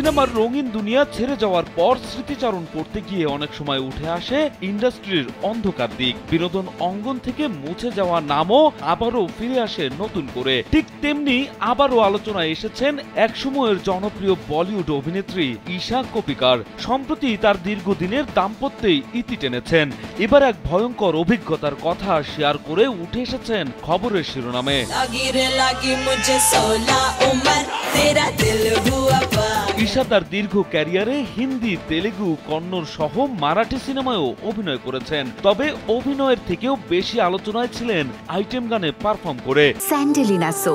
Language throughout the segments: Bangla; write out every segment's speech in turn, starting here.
সিনেমার রঙিন দুনিয়া ছেড়ে যাওয়ার পর স্মৃতিচারণ করতে গিয়ে অনেক সময় উঠে আসে ইন্ডাস্ট্রির অন্ধকার দিক। বিনোদন অঙ্গন থেকে মুছে যাওয়া নামও আবারও ফিরে আসে নতুন করে। ঠিক তেমনি আবারও আলোচনায় এসেছেন একসময়ের জনপ্রিয় বলিউড অভিনেত্রী ঈশা কোপিকার। সম্প্রতি তার দীর্ঘদিনের দাম্পত্যেই ইতি টেনেছেন। এবার এক ভয়ঙ্কর অভিজ্ঞতার কথা শেয়ার করে উঠে এসেছেন খবরের শিরোনামে। ঈশা তার দীর্ঘ ক্যারিয়ারে হিন্দি, তেলেগু, কন্নড় সহ মারাঠি সিনেমায়ও অভিনয় করেছেন। তবে অভিনয়ের থেকেও বেশি আলোচনায় ছিলেন আইটেম গানে পারফর্ম করে। স্যান্ডেলিনা সো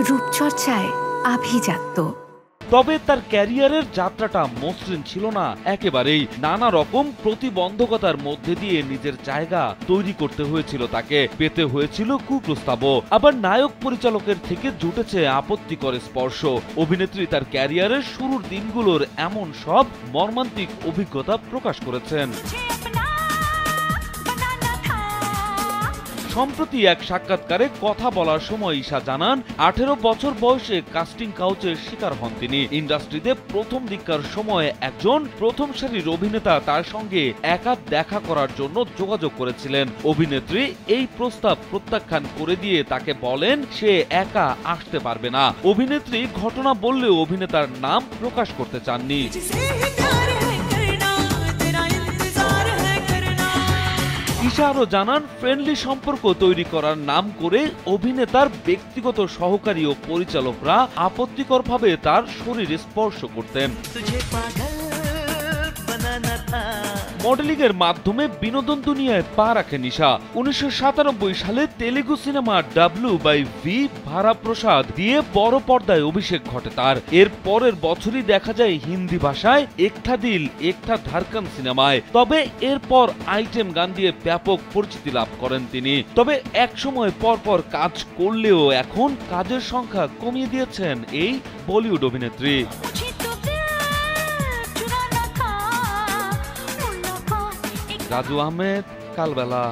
রূপচর্চায় আভিজাত্য। তবে তার ক্যারিয়ারের যাত্রাটা মসৃণ ছিল না একেবারেই। নানা রকম প্রতিবন্ধকতার মধ্যে দিয়ে নিজের জায়গা তৈরি করতে হয়েছিল তাকে। পেতে হয়েছিল কুপ্রস্তাবও। আবার নায়ক পরিচালকের থেকে জুটেছে আপত্তিকর স্পর্শ। অভিনেত্রী তার ক্যারিয়ারের শুরুর দিনগুলোর এমন সব মর্মান্তিক অভিজ্ঞতা প্রকাশ করেছেন। সম্প্রতি এক সাক্ষাৎকারে কথা বলার সময় ঈশা জানান, 18 বছর বয়সে কাস্টিং কাউচের শিকার হন তিনি। ইন্ডাস্ট্রিতে প্রথম দিককার সময়ে একজন প্রথম সারির অভিনেতা তার সঙ্গে একা দেখা করার জন্য যোগাযোগ করেছিলেন। অভিনেত্রী এই প্রস্তাব প্রত্যাখ্যান করে দিয়ে তাকে বলেন সে একা আসতে পারবে না। অভিনেত্রী ঘটনা বললেও অভিনেতার নাম প্রকাশ করতে চাননি। ঈশা আরো জানান, ফ্রেন্ডলি সম্পর্ক তৈরি করার নাম করে অভিনেতার ব্যক্তিগত সহকারী ও পরিচালকরা আপত্তিকরভাবে তার শরীর স্পর্শ করতেন। মডেলিং এর মাধ্যমে বিনোদন দুনিয়ায় পা রাখেন ঈশা। 1997 সালে তেলেগু সিনেমা W/V ভারা প্রসাদ দিয়ে বড় পর্দায় অভিষেক ঘটে তার। এর পরের বছরই দেখা যায় হিন্দি ভাষায় একটা দিল একটা ধারকান সিনেমায়। তবে এরপর আইটেম গান দিয়ে ব্যাপক পরিচিতি লাভ করেন তিনি। তবে এক সময় পরপর কাজ করলেও এখন কাজের সংখ্যা কমিয়ে দিয়েছেন এই বলিউড অভিনেত্রী। রাজু আহমেদ, কালবেলা।